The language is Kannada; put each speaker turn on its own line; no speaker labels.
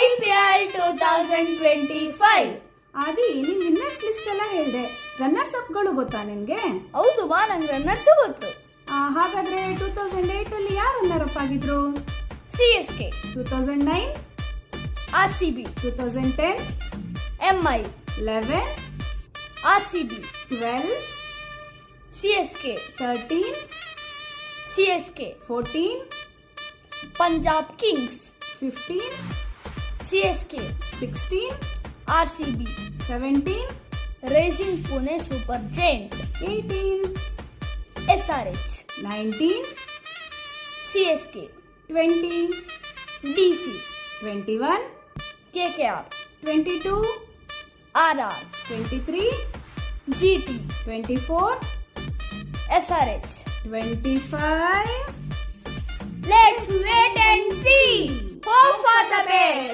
IPL 2025.
ಆದಿ ನಿನ್ ವಿನ್ನರ್ಸ್ ಲಿಸ್ಟ್ ಎಲ್ಲ ಹೇಳಿದೆ, ರನ್ನರ್ಸ್ ಅಪ್ಗಳು ಗೊತ್ತಾ ನಿನ್ಗೆ?
ಹೌದು ಬಾ, ನಂಗೆ ರನ್ನರ್ಸ್ ಗೊತ್ತು.
ಹಾಗಾದ್ರೆ 2008 ಅಲ್ಲಿ ಯಾರು ರನ್ನರ್ ಅಪ್ ಆಗಿದ್ರು?
CSK.
2009
RCB.
2010
MI.
11
RCB.
12
CSK.
13
CSK.
14
Punjab Kings.
15
CSK.
16
RCB.
17
Racing Pune Super Giant.
18
SRH.
19
CSK.
20
DC.
21
KKR.
22
RR.
23
GT.
24
SRH.
25
Let's wait and see. Hope for the best.